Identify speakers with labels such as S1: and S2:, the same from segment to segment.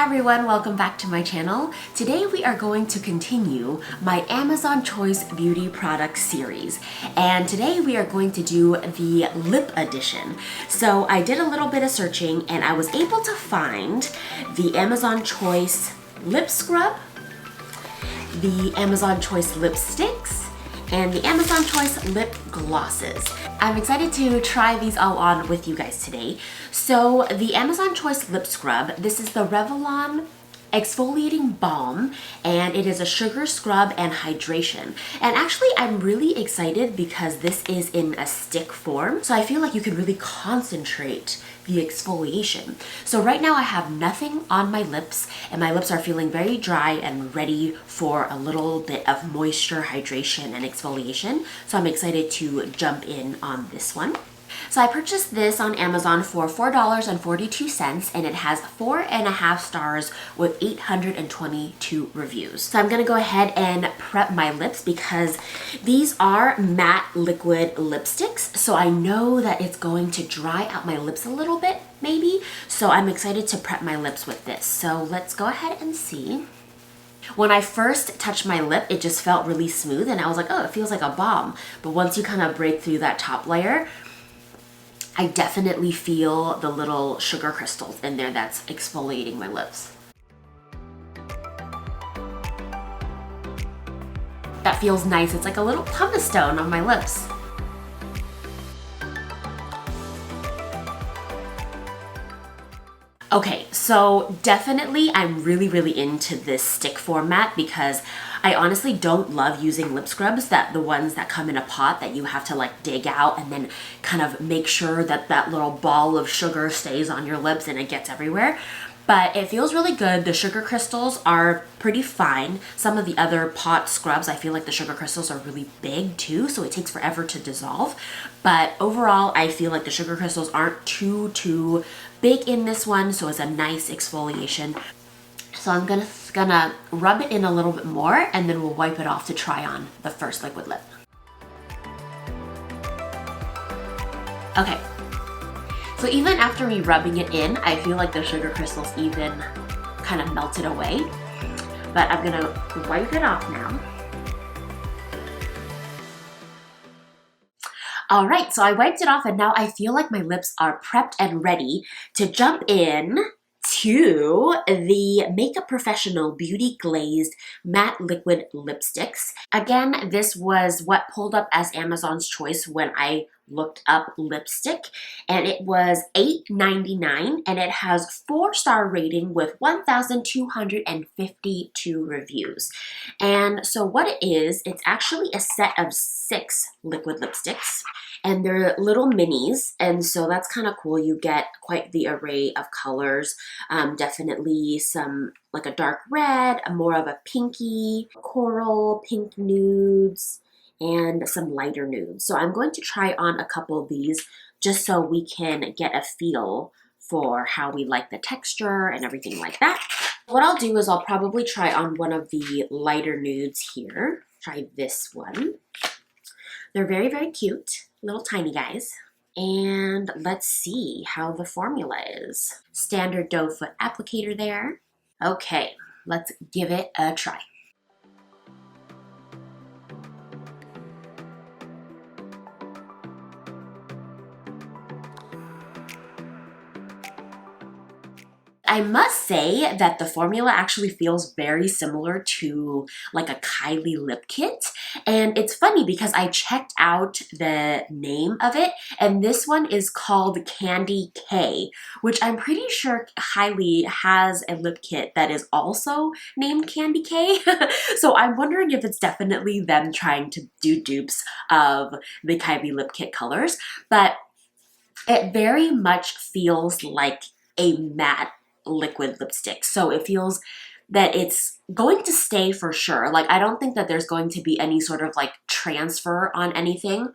S1: Hi everyone, welcome back to my channel. Today we are going to continue my Amazon Choice Beauty Product series. And today we are going to do the lip edition. So I did a little bit of searching and I was able to find the Amazon Choice Lip Scrub, the Amazon Choice Lipsticks, and the Amazon Choice Lip Glosses. I'm excited to try these all on with you guys today. So the Amazon Choice Lip Scrub, this is the Revlon Exfoliating Balm, and it is a sugar scrub and hydration. And actually I'm really excited because this is in a stick form, so I feel like you can really concentrate the exfoliation. So right now I have nothing on my lips and my lips are feeling very dry and ready for a little bit of moisture, hydration, and exfoliation. So I'm excited to jump in on this one. So I purchased this on Amazon for $4.42 and it has 4.5 stars with 822 reviews. So I'm gonna go ahead and prep my lips because these are matte liquid lipsticks. So I know that it's going to dry out my lips a little bit, maybe. So I'm excited to prep my lips with this. So let's go ahead and see. When I first touched my lip, it just felt really smooth and I was like, oh, it feels like a balm. But once you kind of break through that top layer, I definitely feel the little sugar crystals in there that's exfoliating my lips. That feels nice. It's like a little pumice stone on my lips. Okay, so definitely I'm really into this stick format because I honestly don't love using lip scrubs, the ones that come in a pot that you have to like dig out and then kind of make sure that that little ball of sugar stays on your lips and it gets everywhere. But it feels really good. The sugar crystals are pretty fine. Some of the other pot scrubs, I feel like the sugar crystals are really big too, so it takes forever to dissolve. But overall, I feel like the sugar crystals aren't too big in this one, so it's a nice exfoliation. So I'm gonna rub it in a little bit more and then we'll wipe it off to try on the first liquid lip. Okay. So even after me rubbing it in, I feel like the sugar crystals even kind of melted away. But I'm gonna wipe it off now. All right, so I wiped it off and now I feel like my lips are prepped and ready to jump in to the Makeup Professional Beauty Glazed Matte Liquid Lipsticks. Again, this was what pulled up as Amazon's choice when I looked up lipstick, and it was $8.99 and it has 4-star rating with 1,252 reviews. And so what it is, it's actually a set of 6 liquid lipsticks and they're little minis, and so that's kind of cool. You get quite the array of colors. Definitely some like a dark red, more of a pinky, coral, pink nudes, and some lighter nudes. So I'm going to try on a couple of these just so we can get a feel for how we like the texture and everything like that. What I'll do is I'll probably try on one of the lighter nudes here. Try this one. They're very cute, little tiny guys. And let's see how the formula is. Standard doe foot applicator there. Okay, let's give it a try. I must say that the formula actually feels very similar to like a Kylie lip kit. And it's funny because I checked out the name of it and this one is called Candy K, which I'm pretty sure Kylie has a lip kit that is also named Candy K. So I'm wondering if it's definitely them trying to do dupes of the Kylie lip kit colors. But it very much feels like a matte liquid lipstick. So it feels that it's going to stay for sure. Like I don't think that there's going to be any sort of like transfer on anything.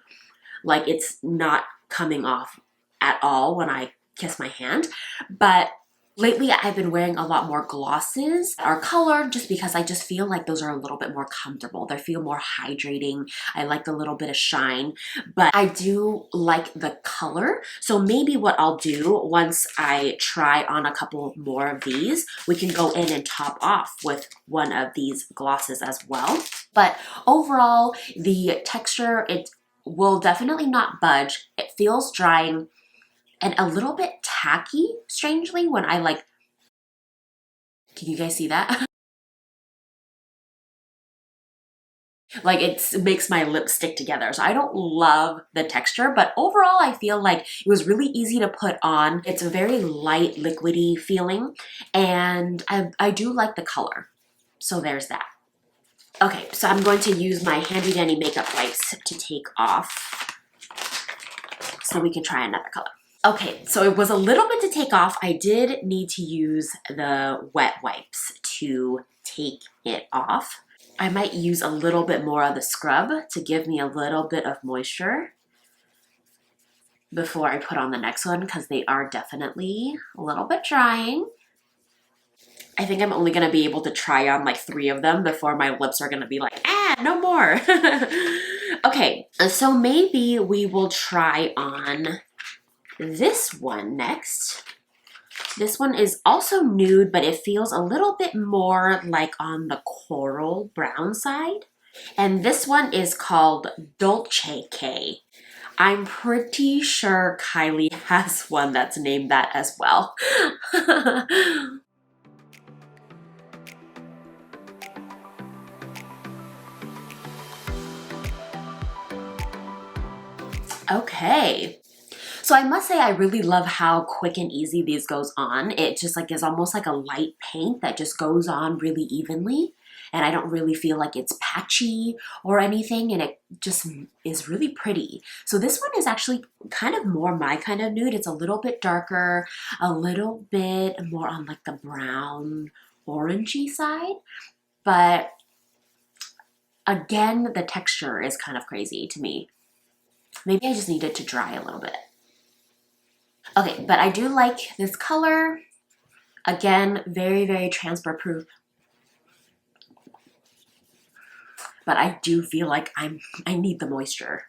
S1: Like it's not coming off at all when I kiss my hand. But Lately, I've been wearing a lot more glosses that are colored just because I just feel like those are a little bit more comfortable. They feel more hydrating. I like the little bit of shine, but I do like the color. So maybe what I'll do once I try on a couple more of these, we can go in and top off with one of these glosses as well. But overall, the texture, it will definitely not budge. It feels drying and a little bit tacky, strangely, when I like, can you guys see that? Like it makes my lips stick together. So I don't love the texture, but overall I feel like it was really easy to put on. It's a very light, liquidy feeling, and I do like the color. So there's that. Okay, so I'm going to use my handy dandy makeup wipes to take off so we can try another color. Okay, so it was a little bit to take off. I did need to use the wet wipes to take it off. I might use a little bit more of the scrub to give me a little bit of moisture before I put on the next one because they are definitely a little bit drying. I think I'm only gonna be able to try on like 3 of them before my lips are gonna be like, ah, no more. Okay, so maybe we will try on this one next. This one is also nude, but it feels a little bit more like on the coral brown side. And this one is called Dolce K. I'm pretty sure Kylie has one that's named that as well. Okay. So I must say I really love how quick and easy these goes on. It just like is almost like a light paint that just goes on really evenly. And I don't really feel like it's patchy or anything, and it just is really pretty. So this one is actually kind of more my kind of nude. It's a little bit darker, a little bit more on like the brown orangey side. But again, the texture is kind of crazy to me. Maybe I just need it to dry a little bit. Okay, but I do like this color. Again, very, very transfer proof. But I do feel like I need the moisture.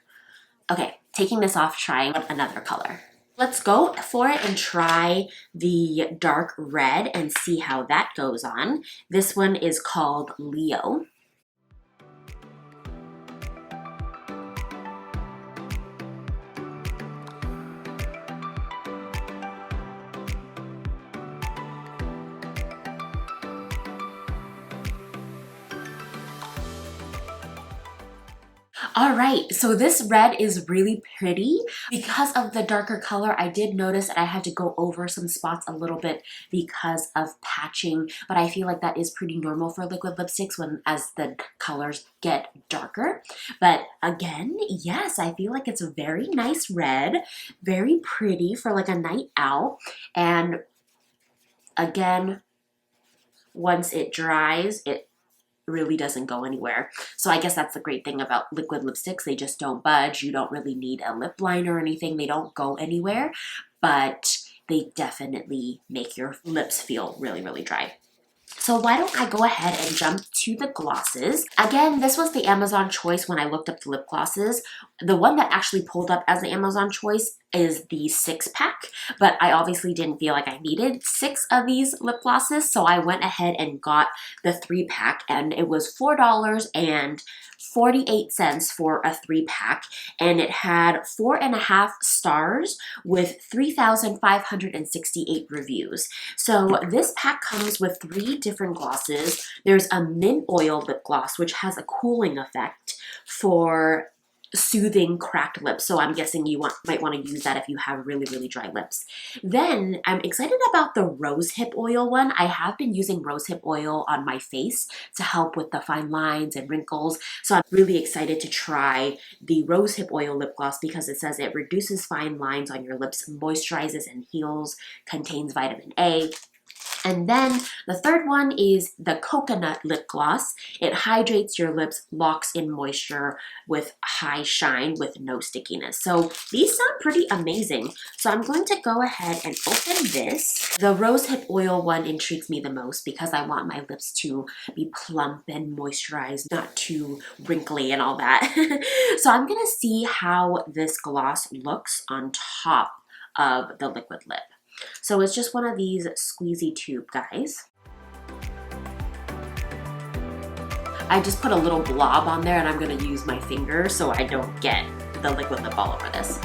S1: Okay, taking this off, trying another color. Let's go for it and try the dark red and see how that goes on. This one is called Leo. All right, so this red is really pretty. Because of the darker color, I did notice that I had to go over some spots a little bit because of patching, but I feel like that is pretty normal for liquid lipsticks when as the colors get darker. But again, yes, I feel like it's a very nice red, very pretty for like a night out. And again, once it dries, it really doesn't go anywhere. So I guess that's the great thing about liquid lipsticks. They just don't budge. You don't really need a lip liner or anything. They don't go anywhere, but they definitely make your lips feel really, really dry. So why don't I go ahead and jump to the glosses. Again, this was the Amazon choice when I looked up the lip glosses. The one that actually pulled up as the Amazon choice is the 6-pack, but I obviously didn't feel like I needed 6 of these lip glosses, so I went ahead and got the 3-pack, and it was $4.48 for a 3-pack, and it had 4.5 stars with 3,568 reviews. So this pack comes with 3 different glosses. There's a mint oil lip gloss, which has a cooling effect for soothing cracked lips. So I'm guessing you might want to use that if you have really, really dry lips. Then I'm excited about the rosehip oil one. I have been using rosehip oil on my face to help with the fine lines and wrinkles. So I'm really excited to try the rosehip oil lip gloss because it says it reduces fine lines on your lips, moisturizes and heals, contains vitamin A. And then the third one is the coconut lip gloss. It hydrates your lips, locks in moisture with high shine with no stickiness. So these sound pretty amazing. So I'm going to go ahead and open this. The rosehip oil one intrigues me the most because I want my lips to be plump and moisturized, not too wrinkly and all that. So I'm gonna see how this gloss looks on top of the liquid lip. So it's just one of these squeezy tube guys. I just put a little blob on there and I'm gonna use my finger so I don't get the liquid lip all over this.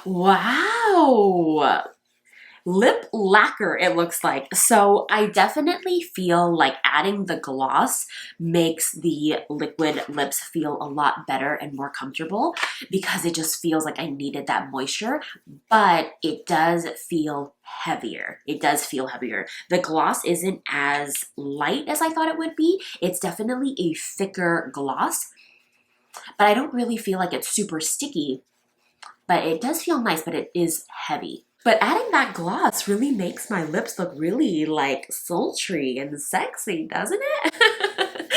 S1: Wow! Lip lacquer, it looks like. So I definitely feel like adding the gloss makes the liquid lips feel a lot better and more comfortable because it just feels like I needed that moisture, but it does feel heavier. It does feel heavier. The gloss isn't as light as I thought it would be. It's definitely a thicker gloss, but I don't really feel like it's super sticky, but it does feel nice, but it is heavy. But adding that gloss really makes my lips look really like sultry and sexy, doesn't it?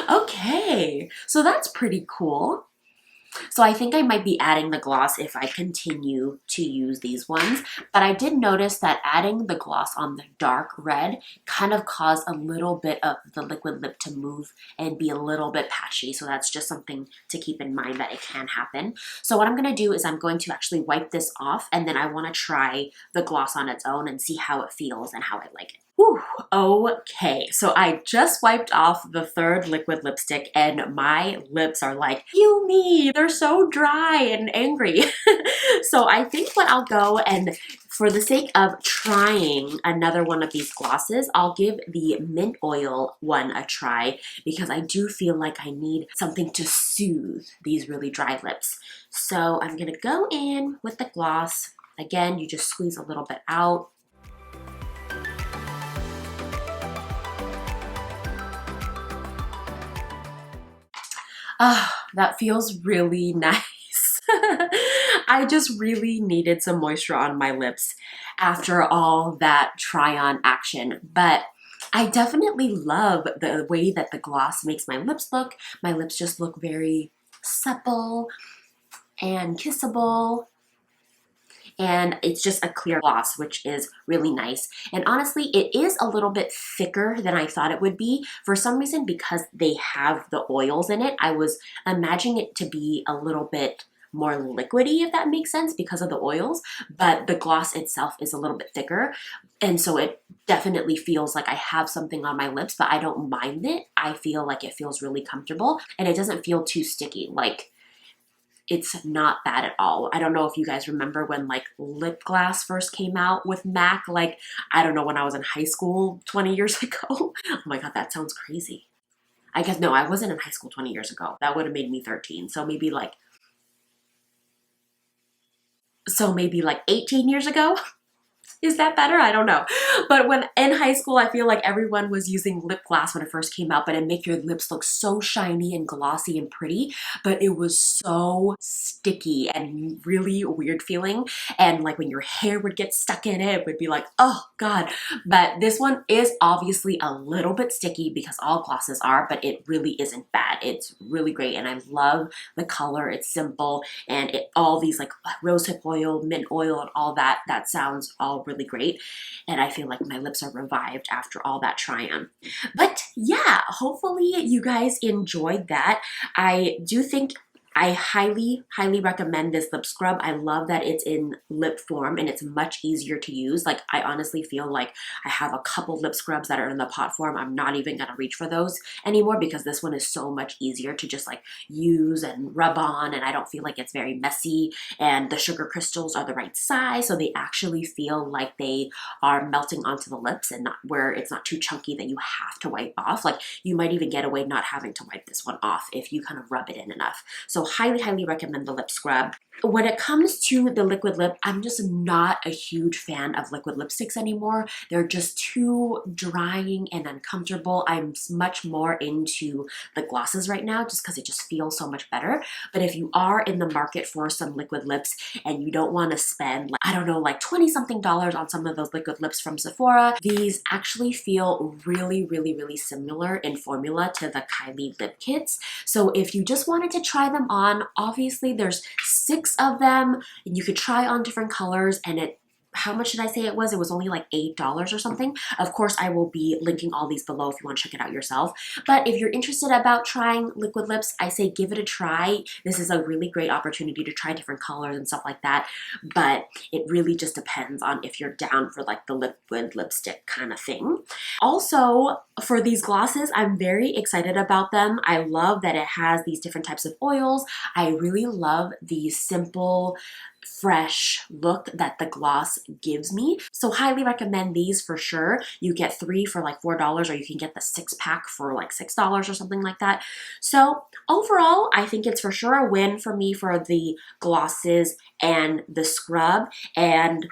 S1: Okay, so that's pretty cool. So I think I might be adding the gloss if I continue to use these ones, but I did notice that adding the gloss on the dark red kind of caused a little bit of the liquid lip to move and be a little bit patchy, so that's just something to keep in mind that it can happen. So what I'm going to do is I'm going to actually wipe this off, and then I want to try the gloss on its own and see how it feels and how I like it. Whew, okay, so I just wiped off the third liquid lipstick and my lips are like, you me, they're so dry and angry. So I think what I'll go, and for the sake of trying another one of these glosses, I'll give the mint oil one a try because I do feel like I need something to soothe these really dry lips. So I'm gonna go in with the gloss. Again, you just squeeze a little bit out. Ah, that feels really nice. I just really needed some moisture on my lips after all that try-on action, but I definitely love the way that the gloss makes my lips look. My lips just look very supple and kissable. And it's just a clear gloss, which is really nice. And honestly, it is a little bit thicker than I thought it would be. For some reason, because they have the oils in it, I was imagining it to be a little bit more liquidy, if that makes sense, because of the oils, but the gloss itself is a little bit thicker. And so it definitely feels like I have something on my lips, but I don't mind it. I feel like it feels really comfortable and it doesn't feel too sticky. Like, it's not bad at all. I don't know if you guys remember when like lip gloss first came out with MAC, like, I don't know, when I was in high school 20 years ago. Oh my God, that sounds crazy. I guess, no, I wasn't in high school 20 years ago. That would have made me 13. So maybe like 18 years ago. Is that better? I don't know. But when in high school, I feel like everyone was using lip gloss when it first came out, but it made your lips look so shiny and glossy and pretty, but it was so sticky and really weird feeling. And like when your hair would get stuck in it, it would be like, oh God. But this one is obviously a little bit sticky because all glosses are, but it really isn't bad. It's really great. And I love the color. It's simple. And all these like rosehip oil, mint oil, and all that, that sounds all really great. And I feel like my lips are revived after all that try-on. But yeah, hopefully you guys enjoyed that. I do think I highly, highly recommend this lip scrub. I love that it's in lip form and it's much easier to use. Like, I honestly feel like I have a couple lip scrubs that are in the pot form. I'm not even gonna reach for those anymore because this one is so much easier to just like use and rub on, and I don't feel like it's very messy, and the sugar crystals are the right size, so they actually feel like they are melting onto the lips and not where it's not too chunky that you have to wipe off. Like, you might even get away not having to wipe this one off if you kind of rub it in enough. So highly, highly recommend the lip scrub. When it comes to the liquid lip, I'm just not a huge fan of liquid lipsticks anymore. They're just too drying and uncomfortable. I'm much more into the glosses right now just because it just feels so much better. But if you are in the market for some liquid lips and you don't want to spend, like, I don't know, like 20 something dollars on some of those liquid lips from Sephora, these actually feel really, really, really similar in formula to the Kylie lip kits. So if you just wanted to try them on, obviously there's 6 of them and you could try on different colors, and how much did I say it was? It was only like $8 or something. Of course, I will be linking all these below if you want to check it out yourself. But if you're interested about trying liquid lips, I say give it a try. This is a really great opportunity to try different colors and stuff like that. But it really just depends on if you're down for like the liquid lipstick kind of thing. Also, for these glosses, I'm very excited about them. I love that it has these different types of oils. I really love the simple, fresh look that the gloss gives me. So highly recommend these for sure. You get 3 for like $4, or you can get the 6-pack for like $6 or something like that. So overall, I think it's for sure a win for me for the glosses and the scrub. And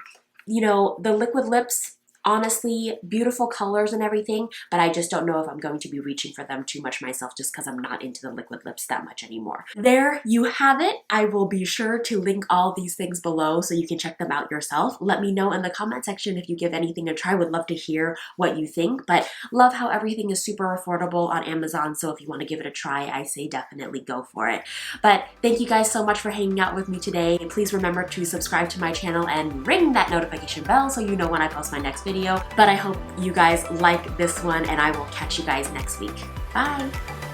S1: you know, the liquid lips, honestly, beautiful colors and everything, but I just don't know if I'm going to be reaching for them too much myself just because I'm not into the liquid lips that much anymore. There you have it. I will be sure to link all these things below so you can check them out yourself. Let me know in the comment section if you give anything a try. Would love to hear what you think, but love how everything is super affordable on Amazon, so if you want to give it a try, I say definitely go for it. But thank you guys so much for hanging out with me today. Please remember to subscribe to my channel and ring that notification bell so you know when I post my next video. But I hope you guys like this one, and I will catch you guys next week. Bye!